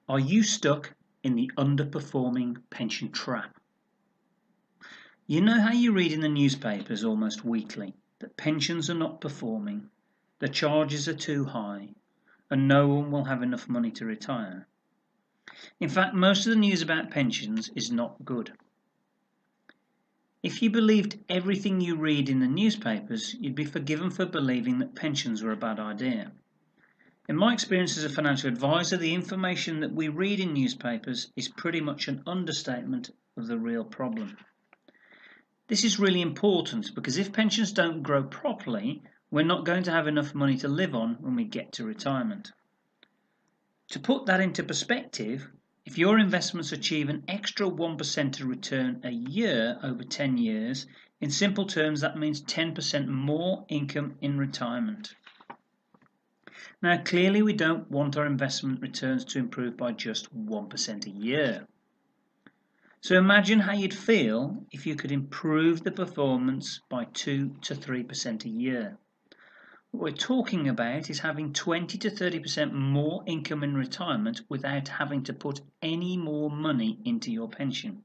Are you stuck in the underperforming pension trap? You know how you read in the newspapers almost weekly that pensions are not performing, the charges are too high, and no one will have enough money to retire. In fact, most of the news about pensions is not good. If you believed everything you read in the newspapers, you'd be forgiven for believing that pensions were a bad idea. In my experience as a financial advisor, the information that we read in newspapers is pretty much an understatement of the real problem. This is really important because if pensions don't grow properly, we're not going to have enough money to live on when we get to retirement. To put that into perspective, if your investments achieve an extra 1% of return a year over 10 years, in simple terms that means 10% more income in retirement. Now clearly we don't want our investment returns to improve by just 1% a year. So imagine how you'd feel if you could improve the performance by 2 to 3% a year. What we're talking about is having 20 to 30% more income in retirement without having to put any more money into your pension.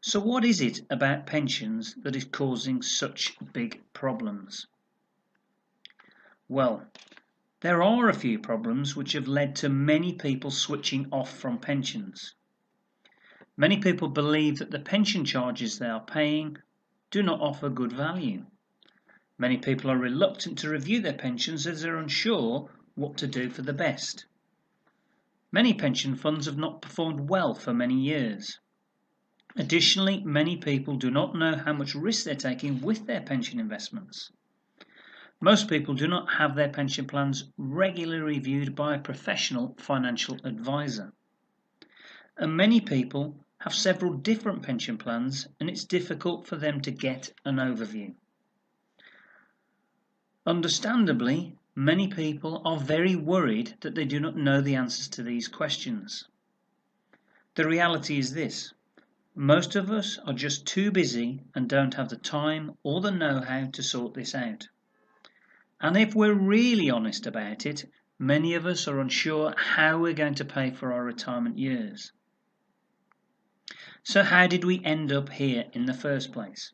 So what is it about pensions that is causing such big problems? Well, there are a few problems which have led to many people switching off from pensions. Many people believe that the pension charges they are paying do not offer good value. Many people are reluctant to review their pensions as they're unsure what to do for the best. Many pension funds have not performed well for many years. Additionally, many people do not know how much risk they're taking with their pension investments. Most people do not have their pension plans regularly reviewed by a professional financial advisor. And many people have several different pension plans and it's difficult for them to get an overview. Understandably, many people are very worried that they do not know the answers to these questions. The reality is this: most of us are just too busy and don't have the time or the know-how to sort this out. And if we're really honest about it, many of us are unsure how we're going to pay for our retirement years. So how did we end up here in the first place?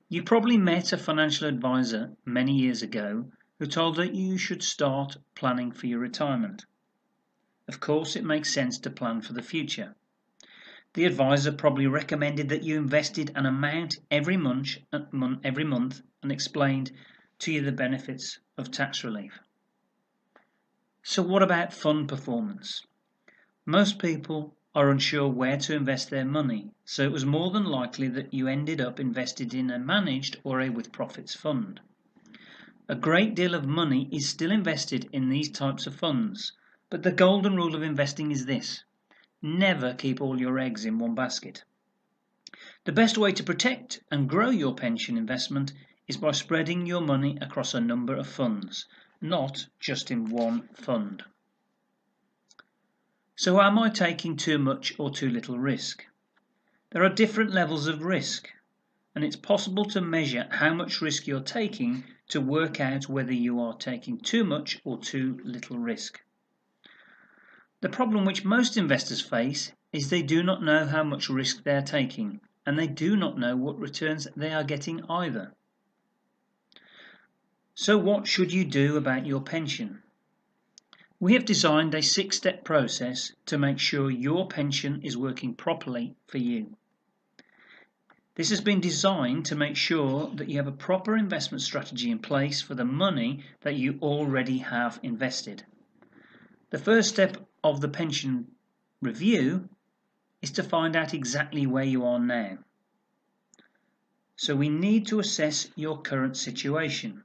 You probably met a financial advisor many years ago who told that you should start planning for your retirement. Of course, it makes sense to plan for the future. The advisor probably recommended that you invested an amount every month and explained to you the benefits of tax relief. So what about fund performance? Most people are unsure where to invest their money, so it was more than likely that you ended up invested in a managed or a with profits fund. A great deal of money is still invested in these types of funds, but the golden rule of investing is this: never keep all your eggs in one basket. The best way to protect and grow your pension investment is by spreading your money across a number of funds, not just in one fund. So am I taking too much or too little risk? There are different levels of risk, and it's possible to measure how much risk you're taking to work out whether you are taking too much or too little risk. The problem which most investors face is they do not know how much risk they are taking, and they do not know what returns they are getting either. So what should you do about your pension? We have designed a 6-step process to make sure your pension is working properly for you. This has been designed to make sure that you have a proper investment strategy in place for the money that you already have invested. The first step of the pension review is to find out exactly where you are now. So we need to assess your current situation.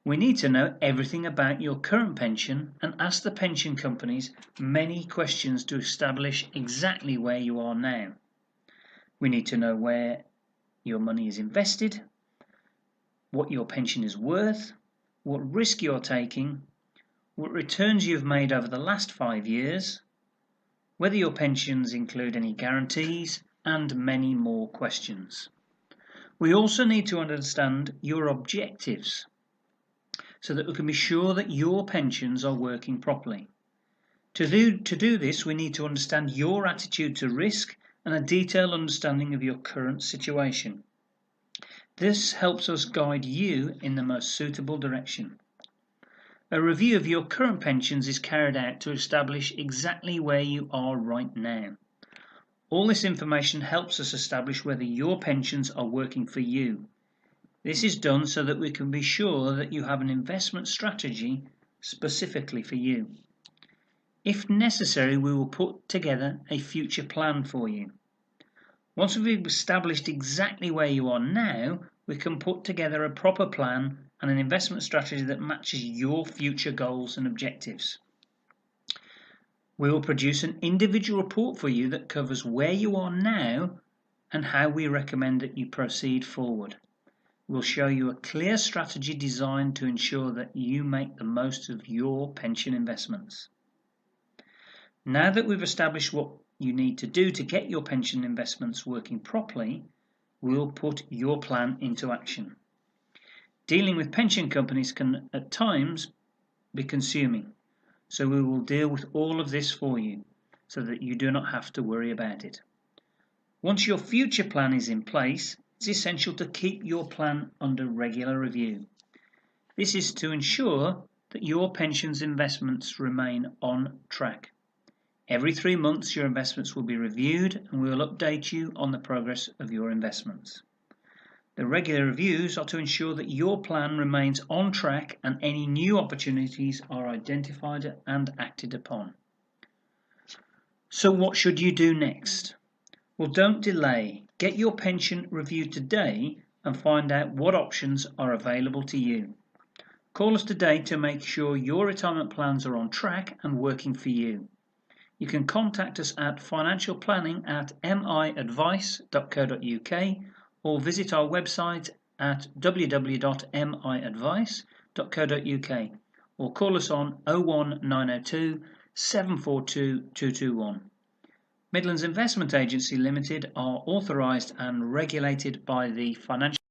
We need to know everything about your current pension and ask the pension companies many questions to establish exactly where you are now. We need to know where your money is invested, what your pension is worth, what risk you're taking, what returns you've made over the last 5 years, whether your pensions include any guarantees, and many more questions. We also need to understand your objectives so that we can be sure that your pensions are working properly. To do this, we need to understand your attitude to risk and a detailed understanding of your current situation. This helps us guide you in the most suitable direction. A review of your current pensions is carried out to establish exactly where you are right now. All this information helps us establish whether your pensions are working for you. This is done so that we can be sure that you have an investment strategy specifically for you. If necessary, we will put together a future plan for you. Once we've established exactly where you are now, we can put together a proper plan and an investment strategy that matches your future goals and objectives. We will produce an individual report for you that covers where you are now and how we recommend that you proceed forward. We'll show you a clear strategy designed to ensure that you make the most of your pension investments. Now that we've established what you need to do to get your pension investments working properly, we'll put your plan into action. Dealing with pension companies can at times be consuming, so we will deal with all of this for you so that you do not have to worry about it. Once your future plan is in place, it's essential to keep your plan under regular review. This is to ensure that your pensions investments remain on track. Every 3 months your investments will be reviewed and we will update you on the progress of your investments. The regular reviews are to ensure that your plan remains on track and any new opportunities are identified and acted upon. So what should you do next? Well, don't delay. Get your pension reviewed today and find out what options are available to you. Call us today to make sure your retirement plans are on track and working for you. You can contact us at financialplanning@miadvice.co.uk or visit our website at www.miadvice.co.uk or call us on 01902 742 221. Midlands Investment Agency Ltd are authorised and regulated by the Financial